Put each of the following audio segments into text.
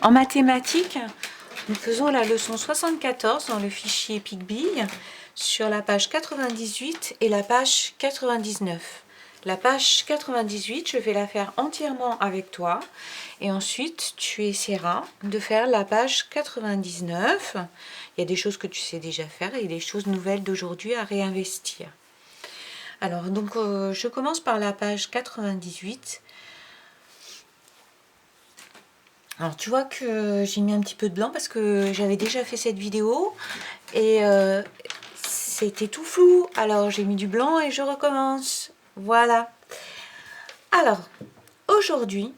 En mathématiques, nous faisons la leçon 74 dans le fichier PicBee sur la page 98 et la page 99. La page 98, je vais la faire entièrement avec toi et ensuite tu essaieras de faire la page 99. Il y a des choses que tu sais déjà faire et des choses nouvelles d'aujourd'hui à réinvestir. Alors, donc, je commence par la page 98. Alors, tu vois que j'ai mis un petit peu de blanc parce que j'avais déjà fait cette vidéo et c'était tout flou. Alors, j'ai mis du blanc et je recommence. Voilà. Alors, aujourd'hui,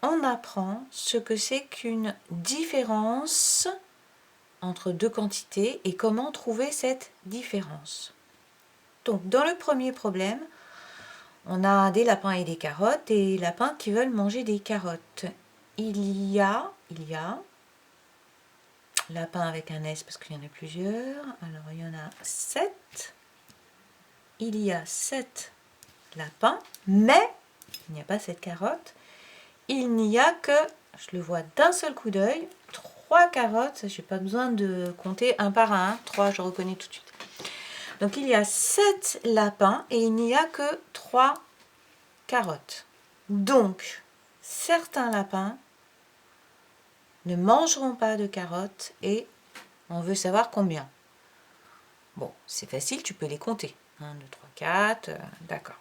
on apprend ce que c'est qu'une différence entre deux quantités et comment trouver cette différence. Donc, dans le premier problème, on a des lapins et des carottes, des lapins qui veulent manger des carottes. Il y a lapin avec un S parce qu'il y en a plusieurs. Alors, il y en a 7. Il y a 7 lapins, mais il n'y a pas 7 carottes. Il n'y a que, je le vois d'un seul coup d'œil, 3 carottes. Je n'ai pas besoin de compter un par un. 3, je reconnais tout de suite. Donc, il y a 7 lapins et il n'y a que 3 carottes. Donc, certains lapins ne mangeront pas de carottes et on veut savoir combien. Bon, c'est facile, tu peux les compter. 1, 2, 3, 4, d'accord.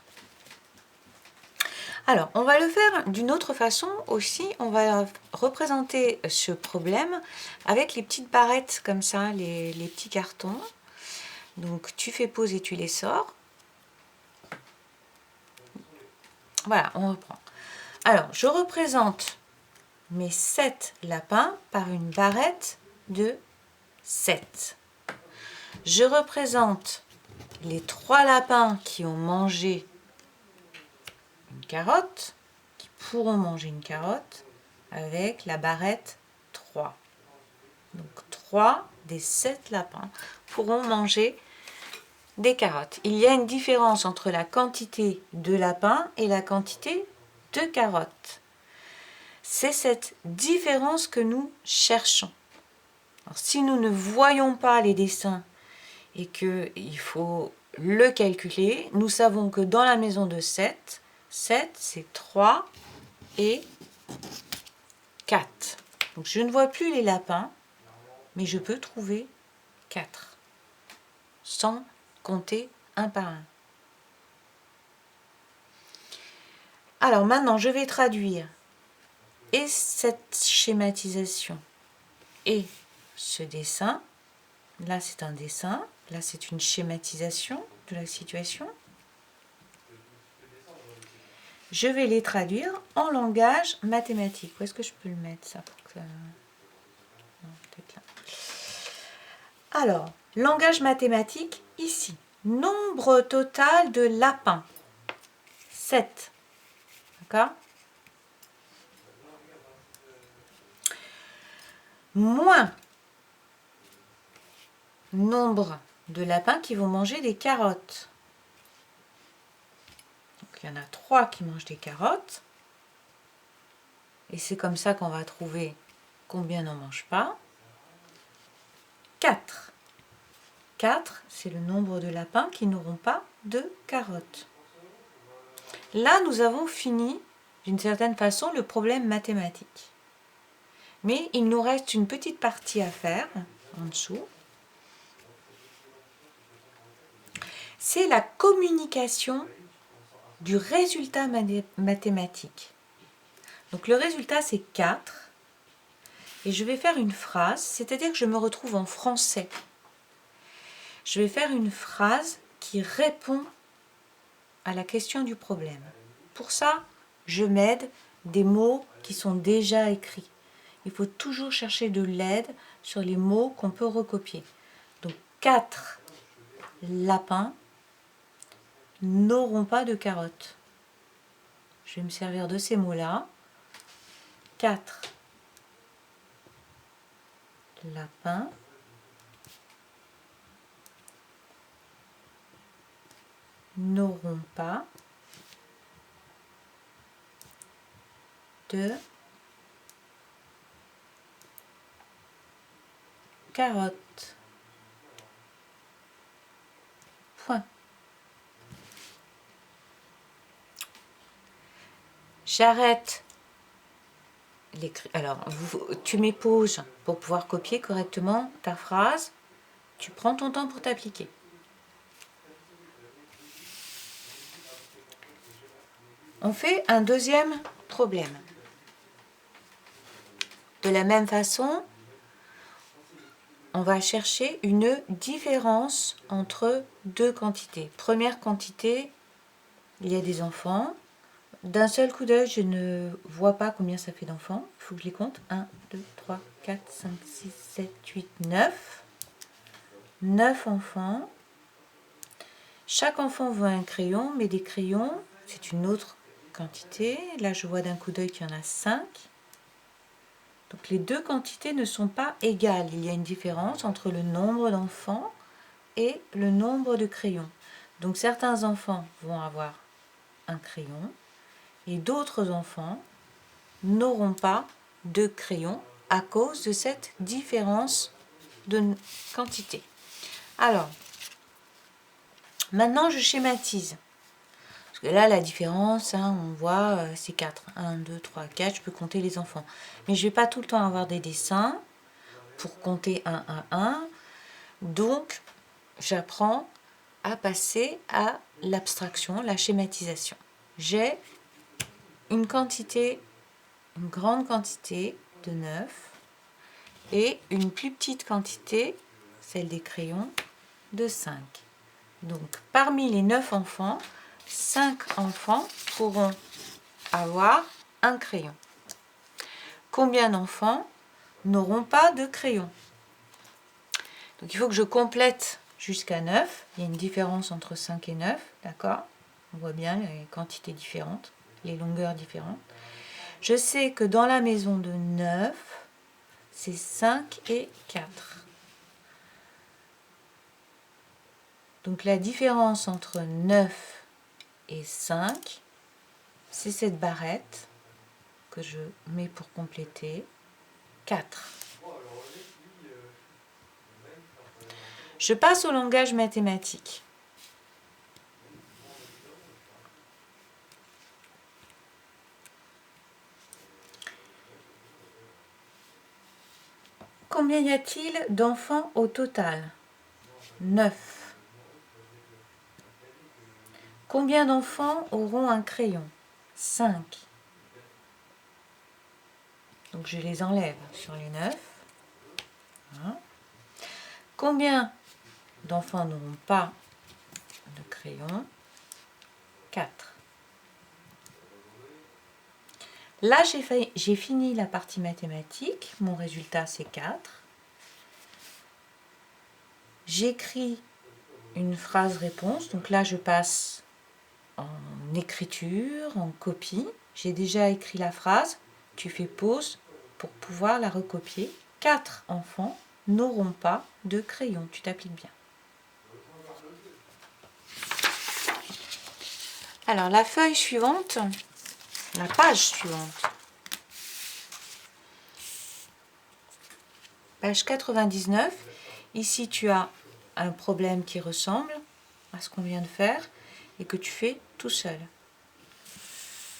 Alors, on va le faire d'une autre façon aussi. On va représenter ce problème avec les petites barrettes comme ça, les petits cartons. Donc, tu fais pause et tu les sors. Voilà, on reprend. Alors, je représente mes 7 lapins par une barrette de 7. Je représente les 3 lapins qui ont mangé une carotte, qui pourront manger une carotte, avec la barrette 3. Donc 3 des 7 lapins pourront manger des carottes. Il y a une différence entre la quantité de lapins et la quantité de carottes. C'est cette différence que nous cherchons. Alors, si nous ne voyons pas les dessins et qu'il faut le calculer, nous savons que dans la maison de 7, 7 c'est 3 et 4. Donc je ne vois plus les lapins, mais je peux trouver 4 sans compter un par un. Alors maintenant, je vais traduire et cette schématisation et ce dessin. Là, c'est un dessin. Là, c'est une schématisation de la situation. Je vais les traduire en langage mathématique. Où est-ce que je peux le mettre, ça pour que... Non, peut-être là. Alors, langage mathématique, ici. Nombre total de lapins. 7. D'accord? Moins nombre de lapins qui vont manger des carottes. Donc, il y en a 3 qui mangent des carottes. Et c'est comme ça qu'on va trouver combien n'en mangent pas. 4. 4, c'est le nombre de lapins qui n'auront pas de carottes. Là, nous avons fini, d'une certaine façon, le problème mathématique. Mais il nous reste une petite partie à faire, en dessous. C'est la communication du résultat mathématique. Donc le résultat, c'est 4. Et je vais faire une phrase, c'est-à-dire que je me retrouve en français. Je vais faire une phrase qui répond à la question du problème. Pour ça, je m'aide des mots qui sont déjà écrits. Il faut toujours chercher de l'aide sur les mots qu'on peut recopier. Donc 4 lapins n'auront pas de carottes. Je vais me servir de ces mots-là. 4 lapins n'auront pas de carotte. Point. J'arrête. Alors, tu mets pause pour pouvoir copier correctement ta phrase. Tu prends ton temps pour t'appliquer. On fait un deuxième problème. De la même façon, on va chercher une différence entre deux quantités. Première quantité, il y a des enfants. D'un seul coup d'œil, je ne vois pas combien ça fait d'enfants. Il faut que je les compte. 1, 2, 3, 4, 5, 6, 7, 8, 9. 9 enfants. Chaque enfant veut un crayon, mais des crayons, c'est une autre quantité. Là, je vois d'un coup d'œil qu'il y en a 5. Donc, les deux quantités ne sont pas égales. Il y a une différence entre le nombre d'enfants et le nombre de crayons. Donc, certains enfants vont avoir un crayon et d'autres enfants n'auront pas de crayon à cause de cette différence de quantité. Alors, maintenant je schématise. Parce que là, la différence, on voit, c'est 4. 1, 2, 3, 4, je peux compter les enfants. Mais je ne vais pas tout le temps avoir des dessins pour compter 1 à 1. Donc, j'apprends à passer à l'abstraction, la schématisation. J'ai une quantité, une grande quantité de 9 et une plus petite quantité, celle des crayons, de 5. Donc, parmi les 9 enfants, 5 enfants pourront avoir un crayon. Combien d'enfants n'auront pas de crayon? Donc, il faut que je complète jusqu'à 9. Il y a une différence entre 5 et 9, d'accord? On voit bien les quantités différentes, les longueurs différentes. Je sais que dans la maison de 9, c'est 5 et 4. Donc la différence entre 9 et 5, c'est cette barrette que je mets pour compléter, 4. Je passe au langage mathématique. Combien y a-t-il d'enfants au total? 9. Combien d'enfants auront un crayon? 5. Donc je les enlève sur les 9. Voilà. Combien d'enfants n'auront pas de crayon? 4. Là, j'ai fini la partie mathématique. Mon résultat, c'est 4. J'écris une phrase réponse. Donc là, je passe en écriture, en copie. J'ai déjà écrit la phrase. Tu fais pause pour pouvoir la recopier. 4 enfants n'auront pas de crayon. Tu t'appliques bien. Alors, la feuille suivante, la page suivante. Page 99. Ici, tu as un problème qui ressemble à ce qu'on vient de faire et que tu fais tout seul.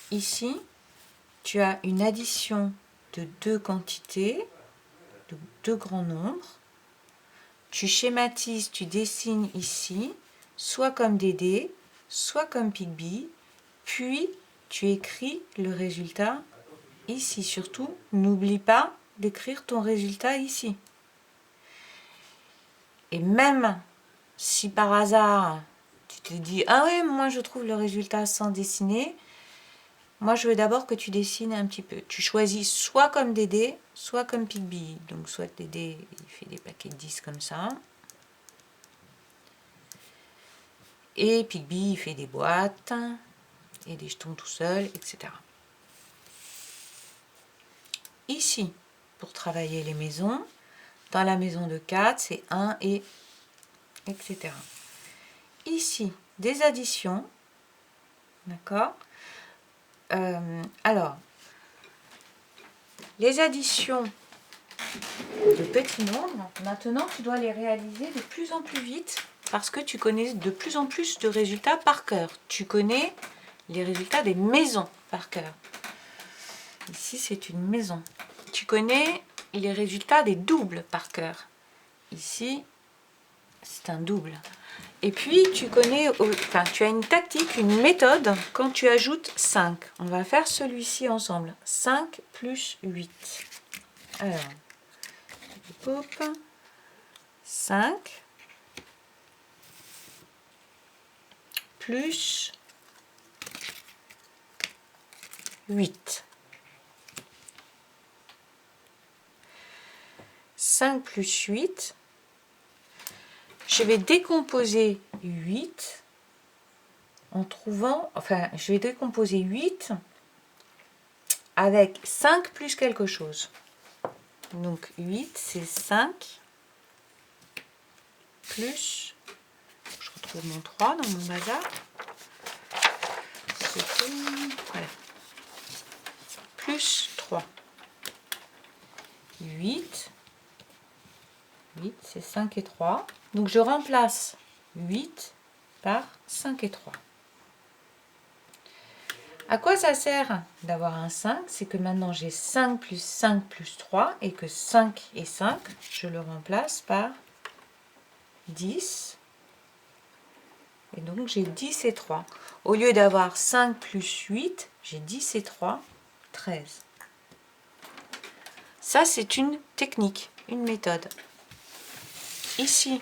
Ici, tu as une addition de deux quantités, de deux grands nombres. Tu schématises, tu dessines ici, soit comme Dédé, soit comme Pigby, puis tu écris le résultat ici. Surtout, n'oublie pas d'écrire ton résultat ici. Et même si par hasard, tu te dis « Ah oui, moi je trouve le résultat sans dessiner », moi je veux d'abord que tu dessines un petit peu. Tu choisis soit comme Dédé, soit comme Pigby. Donc soit Dédé, il fait des paquets de 10 comme ça. Et Pigby, il fait des boîtes et des jetons tout seul, etc. Ici, pour travailler les maisons, dans la maison de 4, c'est 1 et etc. Ici, des additions, d'accord? Alors, les additions de petits nombres. Maintenant, tu dois les réaliser de plus en plus vite parce que tu connais de plus en plus de résultats par cœur. Tu connais les résultats des maisons par cœur. Ici, c'est une maison. Tu connais les résultats des doubles par cœur. Ici, c'est un double. Et puis, tu as une tactique, une méthode quand tu ajoutes 5. On va faire celui-ci ensemble. 5 plus 8. Alors, je coupe. 5 plus 8. 5 plus 8. Je vais décomposer 8 en trouvant, je vais décomposer 8 avec 5 plus quelque chose. Donc 8, c'est 5 plus, je retrouve mon 3 dans mon bazar. Voilà. Plus 3. 8, c'est 5 et 3. Donc je remplace 8 par 5 et 3. À quoi ça sert d'avoir un 5? C'est que maintenant j'ai 5 plus 3 et que 5 et 5, je le remplace par 10. Et donc j'ai 10 et 3. Au lieu d'avoir 5 plus 8, j'ai 10 et 3, 13. Ça, c'est une technique, une méthode. Ici,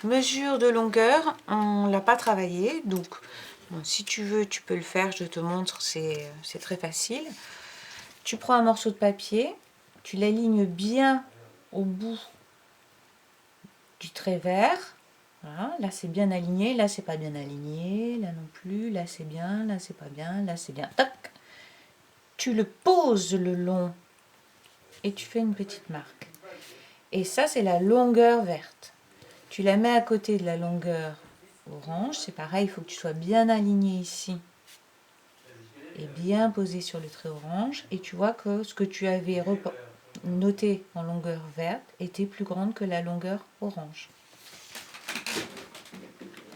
mesure de longueur, on ne l'a pas travaillé, donc bon, si tu veux, tu peux le faire, je te montre, c'est très facile. Tu prends un morceau de papier, tu l'alignes bien au bout du trait vert. Voilà, là c'est bien aligné, là c'est pas bien aligné, là non plus, là c'est bien, là c'est pas bien, là c'est bien. Tac. Tu le poses le long et tu fais une petite marque. Et ça c'est la longueur verte. Tu la mets à côté de la longueur orange, c'est pareil, il faut que tu sois bien aligné ici et bien posé sur le trait orange. Et tu vois que ce que tu avais noté en longueur verte était plus grande que la longueur orange.